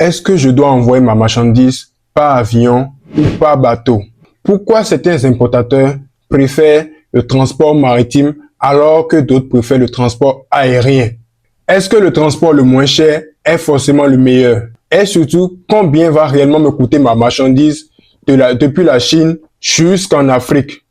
Est-ce que je dois envoyer ma marchandise par avion ou par bateau? Pourquoi certains importateurs préfèrent le transport maritime alors que d'autres préfèrent le transport aérien? Est-ce que le transport le moins cher est forcément le meilleur? Et surtout, combien va réellement me coûter ma marchandise depuis la Chine jusqu'en Afrique?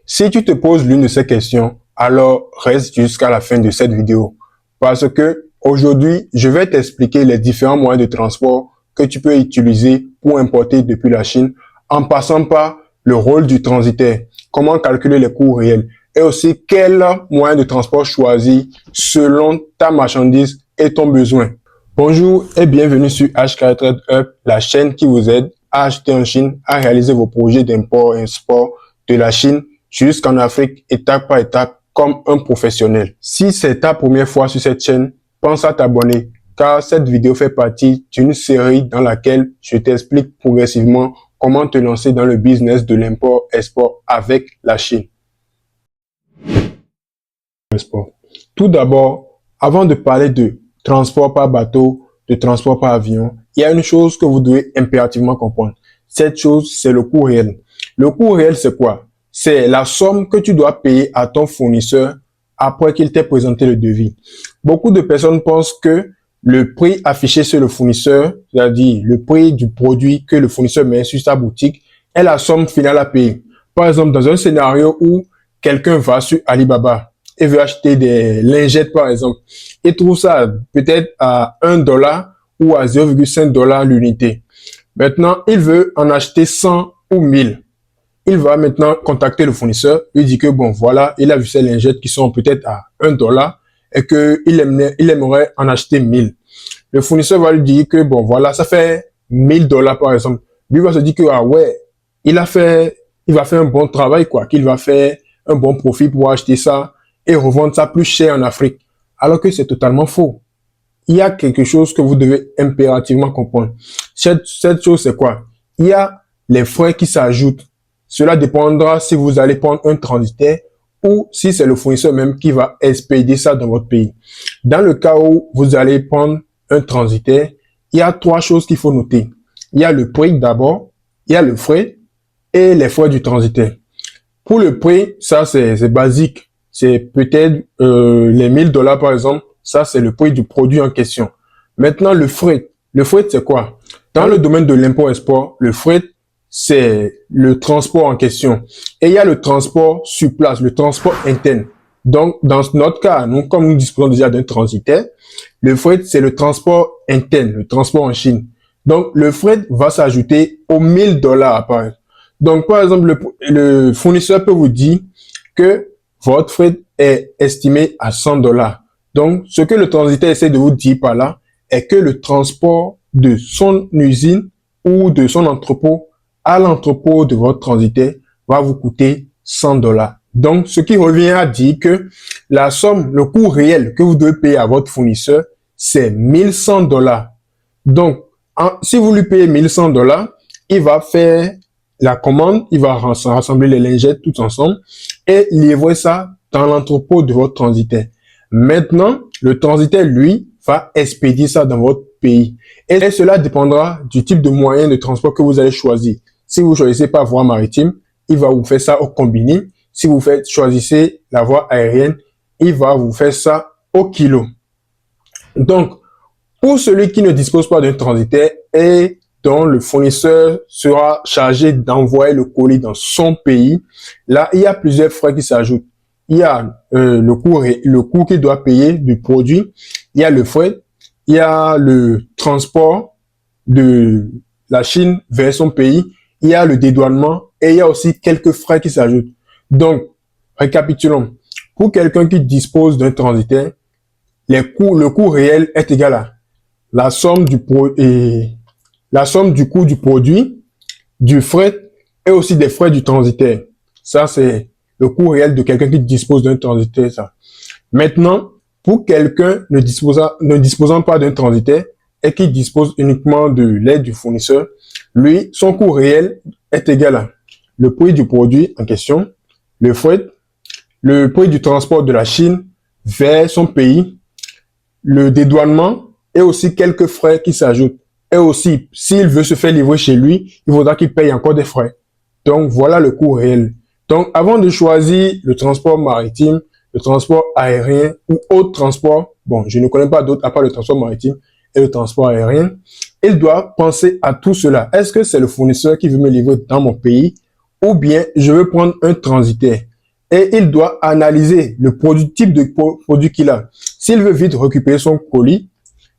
Si tu te poses l'une de ces questions, alors reste jusqu'à la fin de cette vidéo. Parce que aujourd'hui, je vais t'expliquer les différents moyens de transport que tu peux utiliser pour importer depuis la Chine, en passant par le rôle du transitaire, comment calculer les coûts réels, et aussi quel moyen de transport choisir selon ta marchandise et ton besoin. Bonjour et bienvenue sur HK Trade Hub, la chaîne qui vous aide à acheter en Chine, à réaliser vos projets d'import et export de la Chine jusqu'en Afrique, étape par étape, comme un professionnel. Si c'est ta première fois sur cette chaîne, pense à t'abonner, car cette vidéo fait partie d'une série dans laquelle je t'explique progressivement comment te lancer dans le business de l'import-export avec la Chine. Tout d'abord, avant de parler de transport par bateau, de transport par avion, il y a une chose que vous devez impérativement comprendre. Cette chose, c'est le coût réel. Le coût réel, c'est quoi? C'est la somme que tu dois payer à ton fournisseur après qu'il t'ait présenté le devis. Beaucoup de personnes pensent que le prix affiché sur le fournisseur, c'est-à-dire le prix du produit que le fournisseur met sur sa boutique, est la somme finale à payer. Par exemple, dans un scénario où quelqu'un va sur Alibaba et veut acheter des lingettes, par exemple, il trouve ça peut-être à $1 ou à 0,5 $ l'unité. Maintenant, il veut en acheter 100 ou 1000. Il va maintenant contacter le fournisseur, lui dit que bon, voilà, il a vu ces lingettes qui sont peut-être à $1 et qu'il aimerait en acheter 1000. Le fournisseur va lui dire que bon, voilà, ça fait $1000 par exemple. Lui va se dire que ah ouais, il va faire un bon travail, quoi, qu'il va faire un bon profit pour acheter ça et revendre ça plus cher en Afrique. Alors que c'est totalement faux. Il y a quelque chose que vous devez impérativement comprendre. Cette chose, c'est quoi? Il y a les frais qui s'ajoutent. Cela dépendra si vous allez prendre un transitaire ou si c'est le fournisseur même qui va expédier ça dans votre pays. Dans le cas où vous allez prendre un transitaire, il y a trois choses qu'il faut noter. Il y a le prix d'abord, il y a le frais et les frais du transitaire. Pour le prix, ça c'est basique. C'est peut-être les $1000 par exemple. Ça, c'est le prix du produit en question. Maintenant, le fret. Le fret, c'est quoi? Dans le domaine de l'import-export, le fret, c'est le transport en question. Et il y a le transport sur place, le transport interne. Donc, dans notre cas, nous, comme nous disposons déjà d'un transitaire, le fret, c'est le transport interne, le transport en Chine. Donc, le fret va s'ajouter aux $1000 par exemple. Donc, par exemple, le fournisseur peut vous dire que votre fret est estimé à $100. Donc, ce que le transitaire essaie de vous dire par là est que le transport de son usine ou de son entrepôt à l'entrepôt de votre transitaire va vous coûter $100. Donc, ce qui revient à dire que la somme, le coût réel que vous devez payer à votre fournisseur, c'est $1100. Donc, si vous lui payez $1100, il va faire la commande, il va rassembler les lingettes toutes ensemble et livrer ça dans l'entrepôt de votre transitaire. Maintenant, le transitaire, lui, va expédier ça dans votre pays. Et cela dépendra du type de moyen de transport que vous allez choisir. Si vous choisissez par voie maritime, il va vous faire ça au combiné. Si vous choisissez la voie aérienne, il va vous faire ça au kilo. Donc, pour celui qui ne dispose pas d'un transitaire et dont le fournisseur sera chargé d'envoyer le colis dans son pays, là, il y a plusieurs frais qui s'ajoutent. Il y a le coût qu'il doit payer du produit, il y a le frais, il y a le transport de la Chine vers son pays, il y a le dédouanement et il y a aussi quelques frais qui s'ajoutent. Donc, récapitulons. Pour quelqu'un qui dispose d'un transitaire, le coût réel est égal à la somme du coût du produit, du fret et aussi des frais du transitaire. Ça, c'est le coût réel de quelqu'un qui dispose d'un transitaire, ça. Maintenant, pour quelqu'un ne disposant pas d'un transitaire et qui dispose uniquement de l'aide du fournisseur, lui, son coût réel est égal à le prix du produit en question, le fret, le prix du transport de la Chine vers son pays, le dédouanement et aussi quelques frais qui s'ajoutent. Et aussi, s'il veut se faire livrer chez lui, il faudra qu'il paye encore des frais. Donc, voilà le coût réel. Donc, avant de choisir le transport maritime, le transport aérien ou autre transport, bon, je ne connais pas d'autres à part le transport maritime et le transport aérien, il doit penser à tout cela. Est-ce que c'est le fournisseur qui veut me livrer dans mon pays ou bien je veux prendre un transitaire? Et il doit analyser le produit, type de produit qu'il a. S'il veut vite récupérer son colis,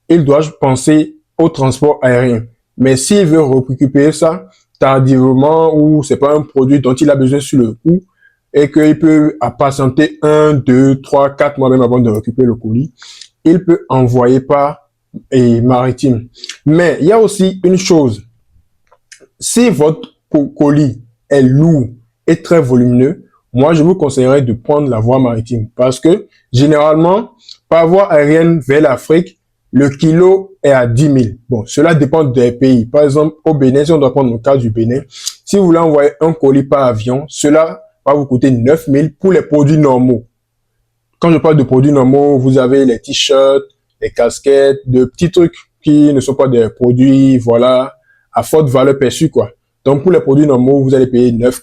il doit penser au transport aérien. Mais s'il veut récupérer ça tardivement ou c'est pas un produit dont il a besoin sur le coup et qu'il peut patienter 1, 2, 3, 4 mois même avant de récupérer le colis, il peut envoyer par maritime. Mais il y a aussi une chose. Si votre colis est lourd et très volumineux, moi, je vous conseillerais de prendre la voie maritime parce que généralement, par voie aérienne vers l'Afrique, le kilo est à 10 000. Bon, cela dépend des pays. Par exemple, au Bénin, si on doit prendre le cas du Bénin, si vous voulez envoyer un colis par avion, cela va vous coûter 9 000 pour les produits normaux. Quand je parle de produits normaux, vous avez les t-shirts, les casquettes, de petits trucs qui ne sont pas des produits, voilà, à forte valeur perçue, quoi. Donc, pour les produits normaux, vous allez payer 9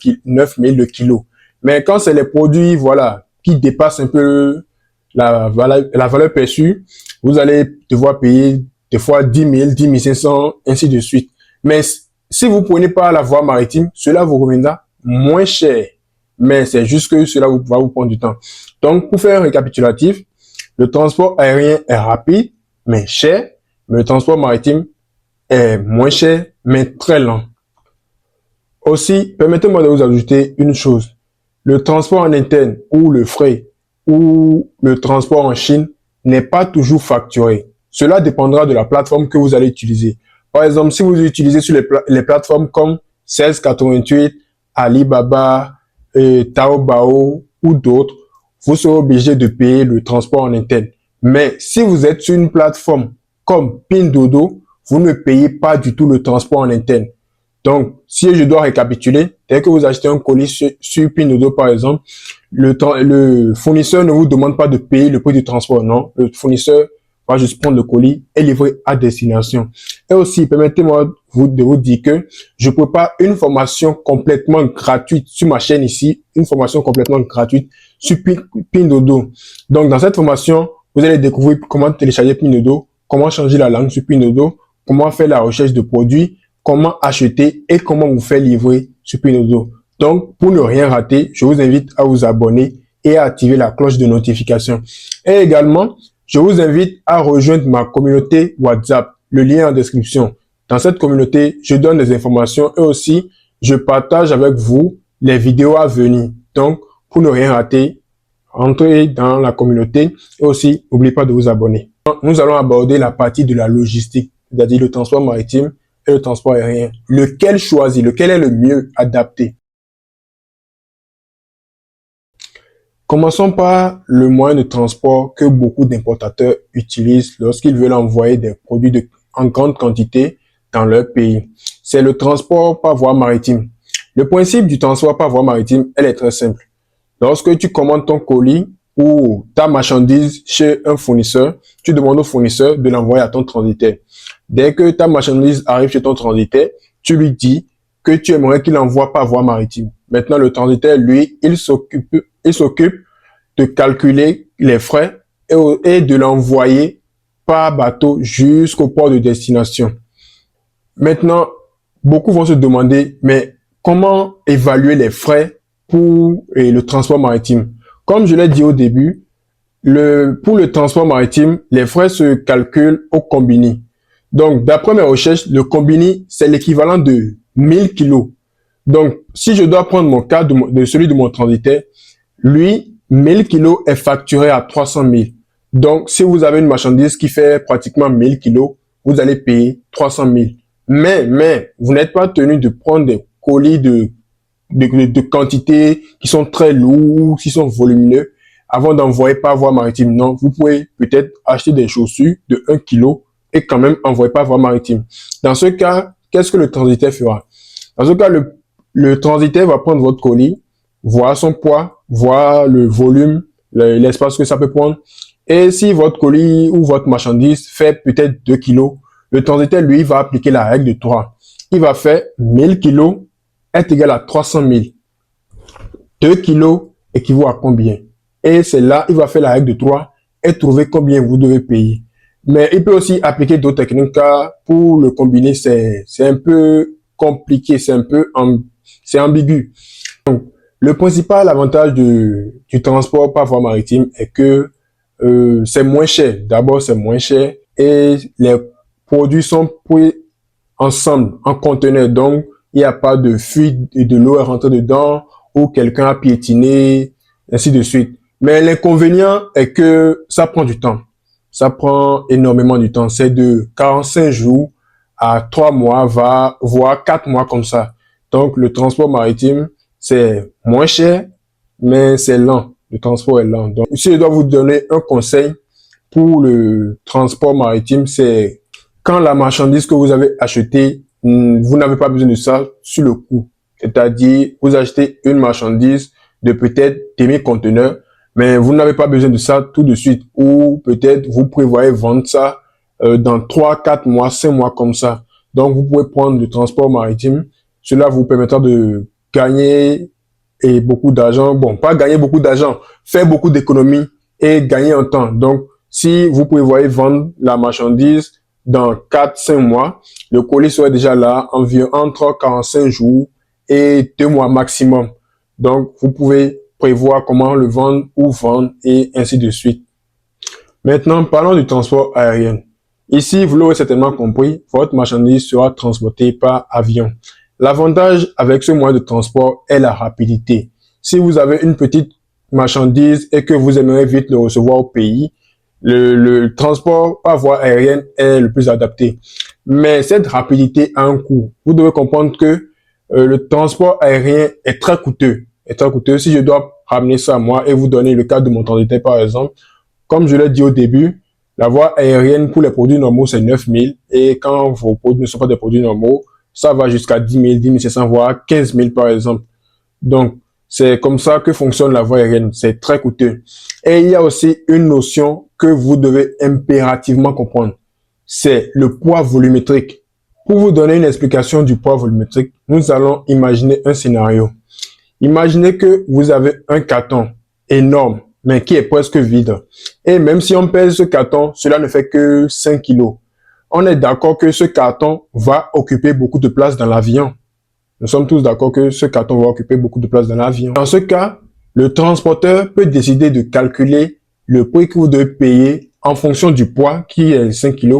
000 le kilo. Mais quand c'est les produits, voilà, qui dépassent un peu la valeur perçue, vous allez devoir payer des fois 10 000, 10 500, ainsi de suite. Mais si vous prenez pas la voie maritime, cela vous reviendra moins cher. Mais c'est juste que cela va vous prendre du temps. Donc, pour faire un récapitulatif, le transport aérien est rapide, mais cher, mais le transport maritime est moins cher, mais très lent. Aussi, permettez-moi de vous ajouter une chose. Le transport en interne ou le fret ou le transport en Chine n'est pas toujours facturé. Cela dépendra de la plateforme que vous allez utiliser. Par exemple, si vous utilisez sur les plateformes comme 1688, Alibaba, Taobao ou d'autres, vous serez obligé de payer le transport en interne. Mais si vous êtes sur une plateforme comme Pinduoduo, vous ne payez pas du tout le transport en interne. Donc, si je dois récapituler, dès que vous achetez un colis sur Pinduoduo, par exemple, le fournisseur ne vous demande pas de payer le prix du transport, non. Le fournisseur va juste prendre le colis et livrer à destination. Et aussi, permettez-moi de vous dire que je prépare une formation complètement gratuite sur ma chaîne ici, une formation complètement gratuite sur Pinduoduo. Donc, dans cette formation, vous allez découvrir comment télécharger Pinduoduo, comment changer la langue sur Pinduoduo, comment faire la recherche de produits, comment acheter et comment vous faire livrer sur Pinduoduo. Donc, pour ne rien rater, je vous invite à vous abonner et à activer la cloche de notification. Et également, je vous invite à rejoindre ma communauté WhatsApp, le lien en description. Dans cette communauté, je donne des informations et aussi, je partage avec vous les vidéos à venir. Donc, pour ne rien rater, entrez dans la communauté et aussi, n'oubliez pas de vous abonner. Nous allons aborder la partie de la logistique, c'est-à-dire le transport maritime et le transport aérien. Lequel choisir? Lequel est le mieux adapté? Commençons par le moyen de transport que beaucoup d'importateurs utilisent lorsqu'ils veulent envoyer des produits en grande quantité dans leur pays. C'est le transport par voie maritime. Le principe du transport par voie maritime, elle est très simple. Lorsque tu commandes ton colis ou ta marchandise chez un fournisseur, tu demandes au fournisseur de l'envoyer à ton transitaire. Dès que ta marchandise arrive chez ton transitaire, tu lui dis que tu aimerais qu'il envoie par voie maritime. Maintenant, le transitaire, lui, il s'occupe de calculer les frais et de l'envoyer par bateau jusqu'au port de destination. Maintenant, beaucoup vont se demander, mais comment évaluer les frais pour le transport maritime? Comme je l'ai dit au début, pour le transport maritime, les frais se calculent au combini. Donc, d'après mes recherches, le combini, c'est l'équivalent de 1000 kilos. Donc, si je dois prendre mon cas de celui de mon transitaire, lui, 1000 kilos est facturé à 300 000. Donc, si vous avez une marchandise qui fait pratiquement 1000 kilos, vous allez payer 300 000. Mais, vous n'êtes pas tenu de prendre des colis de quantités qui sont très lourds, qui sont volumineux, avant d'envoyer par voie maritime. Non, vous pouvez peut-être acheter des chaussures de 1 kilo et quand même envoyer par voie maritime. Dans ce cas, qu'est-ce que le transitaire fera? Dans ce cas, le transitaire va prendre votre colis, voir son poids, voir le volume, l'espace que ça peut prendre. Et si votre colis ou votre marchandise fait peut-être 2 kilos, Le transitaire, lui, va appliquer la règle de 3. Il va faire 1000 kilos est égal à 300 000. 2 kilos équivaut à combien? Et c'est là, il va faire la règle de 3 et trouver combien vous devez payer. Mais il peut aussi appliquer d'autres techniques car pour le combiner, c'est un peu compliqué, c'est ambigu. Donc, le principal avantage du transport par voie maritime est que c'est moins cher. D'abord, c'est moins cher et les produits sont pris ensemble en conteneur. Donc, il n'y a pas de fuite et de l'eau est rentrée dedans ou quelqu'un a piétiné, ainsi de suite. Mais l'inconvénient est que ça prend du temps. Ça prend énormément du temps. C'est de 45 jours à 3 mois, voire 4 mois comme ça. Donc, le transport maritime, c'est moins cher, mais c'est lent. Le transport est lent. Donc, si je dois vous donner un conseil pour le transport maritime, c'est quand la marchandise que vous avez achetée, vous n'avez pas besoin de ça sur le coup. C'est-à-dire, vous achetez une marchandise de peut-être demi-conteneur, mais vous n'avez pas besoin de ça tout de suite. Ou peut-être vous prévoyez vendre ça dans 3, 4 mois, 5 mois comme ça. Donc, vous pouvez prendre le transport maritime. Cela vous permettra de gagner beaucoup d'argent. Bon, pas gagner beaucoup d'argent, faire beaucoup d'économies et gagner en temps. Donc, si vous prévoyez vendre la marchandise dans 4-5 mois, le colis sera déjà là environ entre 45 jours et 2 mois maximum. Donc, vous pouvez prévoir comment le vendre, où vendre et ainsi de suite. Maintenant, parlons du transport aérien. Ici, vous l'aurez certainement compris, votre marchandise sera transportée par avion. L'avantage avec ce moyen de transport est la rapidité. Si vous avez une petite marchandise et que vous aimeriez vite le recevoir au pays, le transport par voie aérienne est le plus adapté. Mais cette rapidité a un coût. Vous devez comprendre que le transport aérien est très coûteux. Si je dois ramener ça à moi et vous donner le cas de mon transitaire par exemple, comme je l'ai dit au début, la voie aérienne pour les produits normaux c'est 9 000 et quand vos produits ne sont pas des produits normaux, ça va jusqu'à 10 000, 10 500 voire 15 000 par exemple. Donc, c'est comme ça que fonctionne la voie aérienne. C'est très coûteux. Et il y a aussi une notion que vous devez impérativement comprendre. C'est le poids volumétrique. Pour vous donner une explication du poids volumétrique, nous allons imaginer un scénario. Imaginez que vous avez un carton énorme, mais qui est presque vide. Et même si on pèse ce carton, cela ne fait que 5 kilos. On est d'accord que ce carton va occuper beaucoup de place dans l'avion. Nous sommes tous d'accord que ce carton va occuper beaucoup de place dans l'avion. Dans ce cas, le transporteur peut décider de calculer le prix que vous devez payer en fonction du poids qui est 5 kg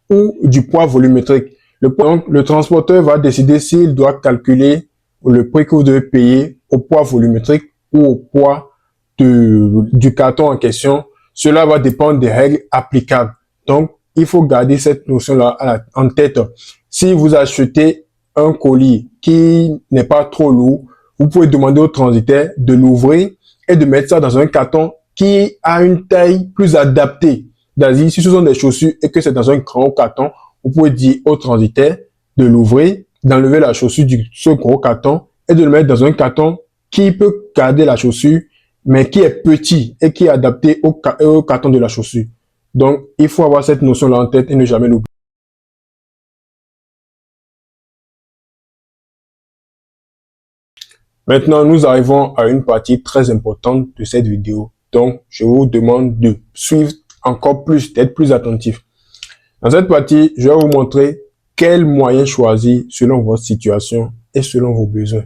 ou du poids volumétrique. Donc, le transporteur va décider s'il doit calculer le prix que vous devez payer au poids volumétrique ou au poids du carton en question. Cela va dépendre des règles applicables. Donc, il faut garder cette notion-là en tête. Si vous achetez un colis qui n'est pas trop lourd, vous pouvez demander au transitaire de l'ouvrir et de mettre ça dans un carton qui a une taille plus adaptée. C'est-à-dire, si ce sont des chaussures et que c'est dans un grand carton, vous pouvez dire au transitaire de l'ouvrir, d'enlever la chaussure de ce gros carton et de le mettre dans un carton qui peut garder la chaussure, mais qui est petit et qui est adapté au carton de la chaussure. Donc, il faut avoir cette notion-là en tête et ne jamais l'oublier. Maintenant, nous arrivons à une partie très importante de cette vidéo. Donc, je vous demande de suivre encore plus, d'être plus attentif. Dans cette partie, je vais vous montrer quels moyens choisir selon votre situation et selon vos besoins.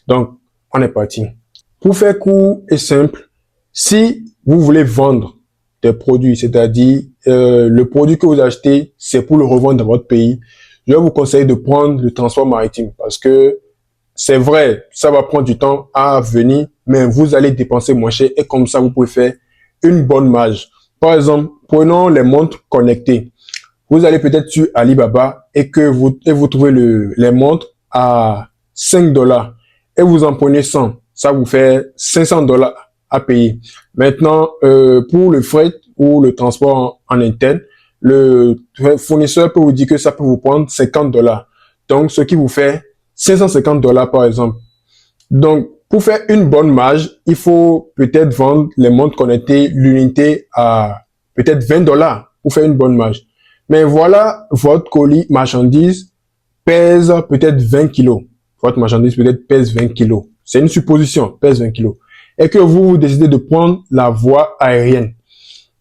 Donc, on est parti. Pour faire court et simple, si vous voulez vendre des produits, c'est-à-dire le produit que vous achetez, c'est pour le revendre dans votre pays, je vais vous conseiller de prendre le transport maritime parce que c'est vrai, ça va prendre du temps à venir, mais vous allez dépenser moins cher et comme ça, vous pouvez faire une bonne marge. Par exemple, prenons les montres connectées. Vous allez peut-être sur Alibaba et que vous trouvez les montres à 5 $ et vous en prenez 100. Ça vous fait 500 $ à payer. Maintenant, pour le fret ou le transport en interne, le fournisseur peut vous dire que ça peut vous prendre 50 $. Donc, ce qui vous fait 550 $ par exemple. Donc, pour faire une bonne marge, il faut peut-être vendre les montres connectées, l'unité à peut-être 20 $ pour faire une bonne marge. Mais voilà, votre colis marchandise pèse peut-être 20 kilos. Votre marchandise peut-être pèse 20 kilos. C'est une supposition, pèse 20 kilos. Et que vous décidez de prendre la voie aérienne.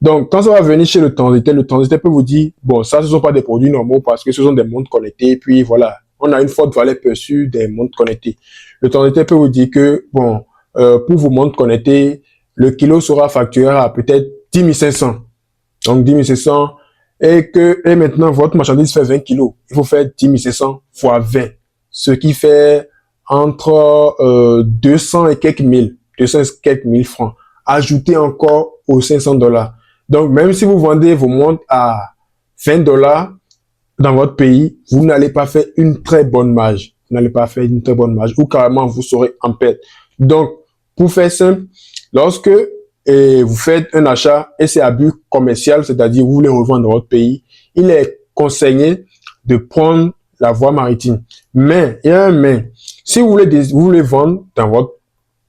Donc, quand ça va venir chez le transitaire peut vous dire, bon, ça, ce ne sont pas des produits normaux parce que ce sont des montres connectées. Puis voilà, on a une forte valeur perçue des montres connectées. Le transitaire peut vous dire que, bon, pour vos montres connectées, le kilo sera facturé à peut-être 10 500. Donc, 10 500. Et maintenant, votre marchandise fait 20 kilos. Il faut faire 10 500 fois 20. Ce qui fait entre 200 et quelques mille. 200 et quelques mille francs. Ajoutez encore aux $500. Donc, même si vous vendez vos montres à $20 dans votre pays, vous n'allez pas faire une très bonne marge. Vous n'allez pas faire une très bonne marge ou carrément vous serez en perte. Donc, pour faire simple, lorsque vous faites un achat et c'est à but commercial, c'est-à-dire vous voulez revendre dans votre pays, il est conseillé de prendre la voie maritime. Mais, il y a un mais. Si vous voulez vendre dans votre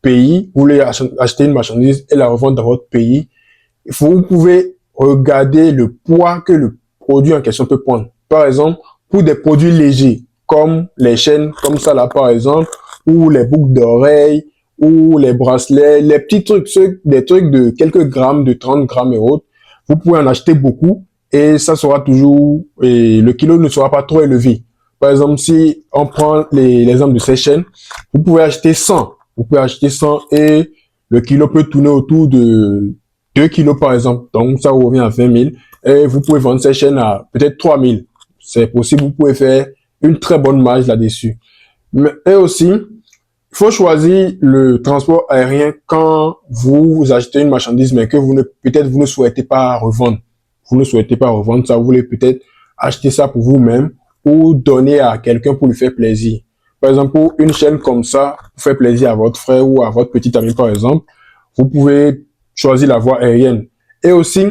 pays, vous voulez acheter une marchandise et la revendre dans votre pays, vous pouvez regarder le poids que le produit en question peut prendre. Par exemple, pour des produits légers, comme les chaînes, comme ça là par exemple, ou les boucles d'oreilles, ou les bracelets, les petits trucs, des trucs de quelques grammes, de 30 grammes et autres, vous pouvez en acheter beaucoup et ça sera toujours, et le kilo ne sera pas trop élevé. Par exemple, si on prend l'exemple de ces chaînes, vous pouvez acheter 100. Vous pouvez acheter 100 et le kilo peut tourner autour de 2 kilos par exemple. Donc, ça revient à 20 000 et vous pouvez vendre ces chaînes à peut-être 3 000. C'est possible, vous pouvez faire une très bonne marge là-dessus. Et aussi, il faut choisir le transport aérien quand vous achetez une marchandise, mais que peut-être vous ne souhaitez pas revendre. Vous ne souhaitez pas revendre ça, vous voulez peut-être acheter ça pour vous-même ou donner à quelqu'un pour lui faire plaisir. Par exemple, pour une chaîne comme ça, pour faire plaisir à votre frère ou à votre petit ami, par exemple, vous pouvez choisir la voie aérienne. Et aussi,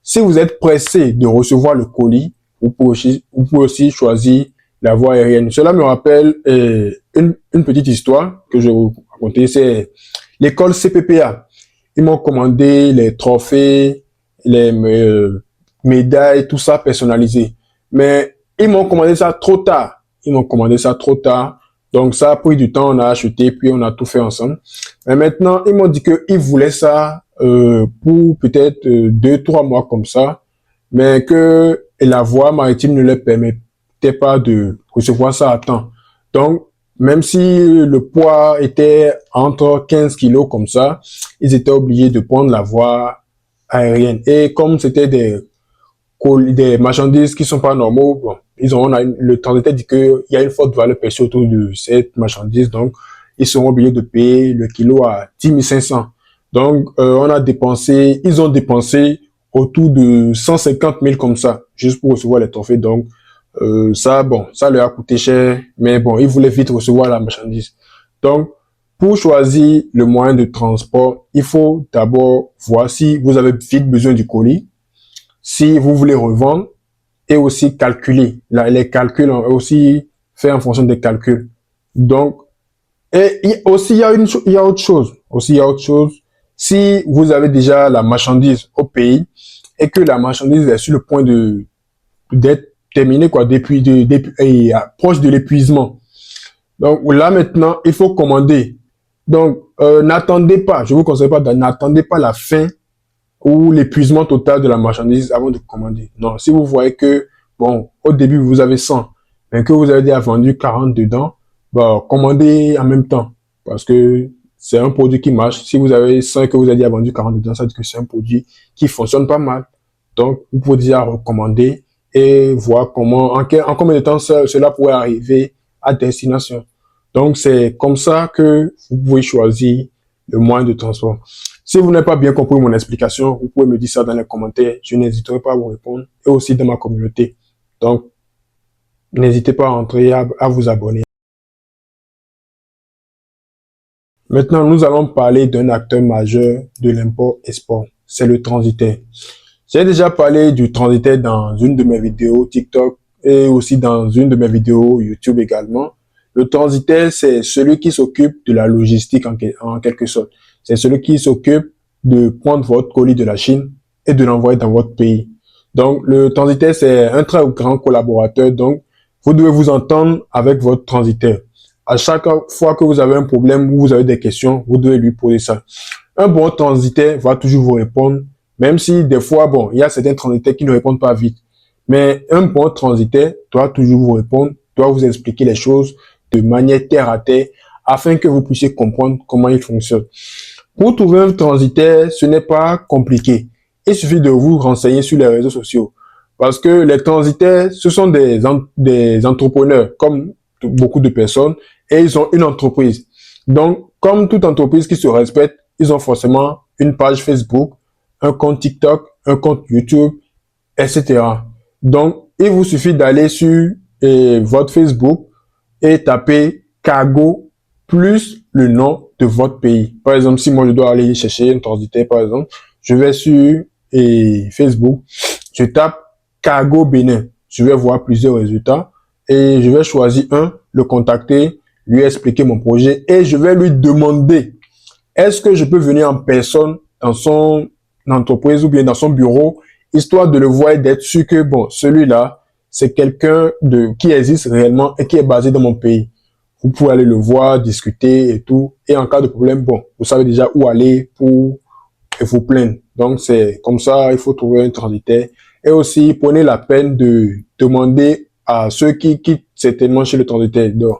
si vous êtes pressé de recevoir le colis, vous pouvez aussi choisir la voie aérienne. Cela me rappelle une petite histoire que je vais vous raconter. C'est l'école CPPA. Ils m'ont commandé les trophées, les médailles, tout ça personnalisé. Mais ils m'ont commandé ça trop tard. Ils m'ont commandé ça trop tard. Donc ça a pris du temps, on a acheté, puis on a tout fait ensemble. Mais maintenant, ils m'ont dit qu'ils voulaient ça pour peut-être 2-3 mois comme ça, mais que la voie maritime ne leur permettait pas de recevoir ça à temps. Donc, même si le poids était entre 15 kilos comme ça, ils étaient obligés de prendre la voie aérienne. Et comme c'était des marchandises qui sont pas normaux, bon, le transitaire dit qu'il y a une forte valeur perçue autour de cette marchandise, donc ils seront obligés de payer le kilo à 10 500. Donc, ils ont dépensé autour de 150 000 comme ça, juste pour recevoir les trophées. Donc, ça leur a coûté cher, mais bon, ils voulaient vite recevoir la marchandise. Donc, pour choisir le moyen de transport, il faut d'abord voir si vous avez vite besoin du colis, si vous voulez revendre, et aussi calculer. Les calculs ont aussi fait en fonction des calculs. Donc, aussi, il y a autre chose. Aussi, il y a autre chose. Si vous avez déjà la marchandise au pays et que la marchandise est sur le point d'être terminée, quoi, et proche de l'épuisement. Donc, là, maintenant, il faut commander. Donc, n'attendez pas, je vous conseille pas, n'attendez pas la fin ou l'épuisement total de la marchandise avant de commander. Non, si vous voyez que, bon, au début, vous avez 100, mais que vous avez déjà vendu 40 dedans, bah, commandez en même temps. Parce que c'est un produit qui marche. Si vous avez 100 et que vous avez déjà vendu 40 dedans, ça veut dire que c'est un produit qui fonctionne pas mal. Donc, vous pouvez déjà recommander et voir en combien de temps cela pourrait arriver à destination. Donc, c'est comme ça que vous pouvez choisir le moyen de transport. Si vous n'avez pas bien compris mon explication, vous pouvez me dire ça dans les commentaires. Je n'hésiterai pas à vous répondre et aussi dans ma communauté. Donc, n'hésitez pas à entrer, à vous abonner. Maintenant, nous allons parler d'un acteur majeur de l'import-export. C'est le transitaire. J'ai déjà parlé du transitaire dans une de mes vidéos TikTok et aussi dans une de mes vidéos YouTube également. Le transitaire, c'est celui qui s'occupe de la logistique en quelque sorte. C'est celui qui s'occupe de prendre votre colis de la Chine et de l'envoyer dans votre pays. Donc, le transitaire, c'est un très grand collaborateur. Donc, vous devez vous entendre avec votre transitaire. À chaque fois que vous avez un problème ou vous avez des questions, vous devez lui poser ça. Un bon transitaire va toujours vous répondre, même si des fois, bon, il y a certains transitaires qui ne répondent pas vite. Mais un bon transitaire doit toujours vous répondre, doit vous expliquer les choses de manière terre à terre afin que vous puissiez comprendre comment il fonctionne. Pour trouver un transitaire, ce n'est pas compliqué. Il suffit de vous renseigner sur les réseaux sociaux. Parce que les transitaires, ce sont des entrepreneurs, comme beaucoup de personnes, et ils ont une entreprise. Donc, comme toute entreprise qui se respecte, ils ont forcément une page Facebook, un compte TikTok, un compte YouTube, etc. Donc, il vous suffit d'aller sur votre Facebook et taper cargo plus le nom de votre pays. Par exemple, si moi je dois aller chercher un transitaire, par exemple, je vais sur Facebook, je tape cargo Bénin. Je vais voir plusieurs résultats et je vais choisir un, le contacter, lui expliquer mon projet et je vais lui demander est-ce que je peux venir en personne dans son entreprise ou bien dans son bureau, histoire de le voir et d'être sûr que, bon, celui-là, c'est quelqu'un qui existe réellement et qui est basé dans mon pays. Vous pouvez aller le voir, discuter et tout. Et en cas de problème, bon, vous savez déjà où aller pour vous plaindre. Donc, c'est comme ça, il faut trouver un transitaire. Et aussi, prenez la peine de demander à ceux qui quittent certainement chez le transitaire. Donc,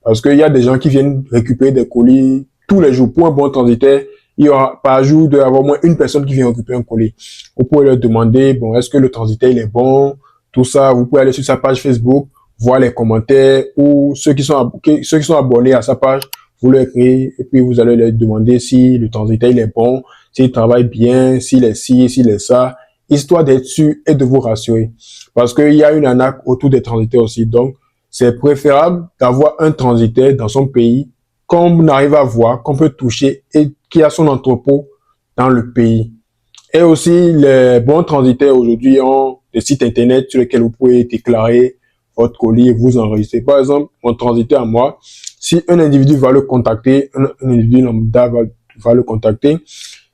parce qu'il y a des gens qui viennent récupérer des colis tous les jours. Pour un bon transitaire, il y aura par jour, il doit y avoir au moins une personne qui vient récupérer un colis. Vous pouvez leur demander, bon, est-ce que le transitaire il est bon? Tout ça, vous pouvez aller sur sa page Facebook, voir les commentaires ou ceux qui sont abonnés à sa page, vous leur écrivez et puis vous allez leur demander si le transitaire il est bon, s'il travaille bien, s'il est ci, s'il est ça, histoire d'être sûr et de vous rassurer. Parce qu'il y a une arnaque autour des transitaires aussi. Donc, c'est préférable d'avoir un transitaire dans son pays qu'on arrive à voir, qu'on peut toucher et qui a son entrepôt dans le pays. Et aussi, les bons transitaires aujourd'hui ont des sites internet sur lesquels vous pouvez déclarer votre colis et vous enregistrer. Par exemple, mon transitaire à moi, si un individu va le contacter, un individu lambda va le contacter,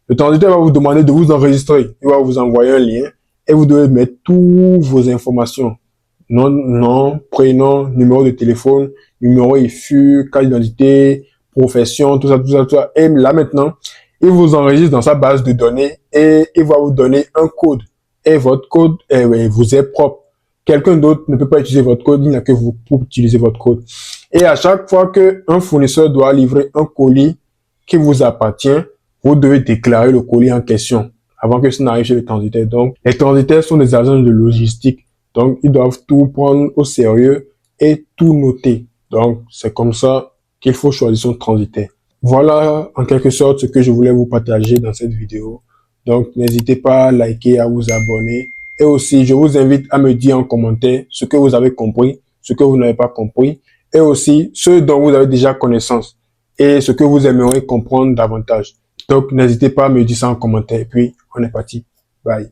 le transitaire va vous demander de vous enregistrer. Il va vous envoyer un lien et vous devez mettre toutes vos informations. Nom, prénom, numéro de téléphone, numéro IFU, carte d'identité, profession, tout ça, tout ça, tout ça. Et là maintenant, il vous enregistre dans sa base de données et il va vous donner un code. Et votre code vous est propre. Quelqu'un d'autre ne peut pas utiliser votre code, il n'y a que vous pour utiliser votre code. Et à chaque fois qu'un fournisseur doit livrer un colis qui vous appartient, vous devez déclarer le colis en question avant que ça n'arrive chez le transitaire. Donc, les transitaires sont des agents de logistique. Donc, ils doivent tout prendre au sérieux et tout noter. Donc, c'est comme ça qu'il faut choisir son transitaire. Voilà, en quelque sorte, ce que je voulais vous partager dans cette vidéo. Donc, n'hésitez pas à liker, à vous abonner. Et aussi, je vous invite à me dire en commentaire ce que vous avez compris, ce que vous n'avez pas compris. Et aussi, ce dont vous avez déjà connaissance et ce que vous aimeriez comprendre davantage. Donc, n'hésitez pas à me dire ça en commentaire. Et puis, on est parti. Bye.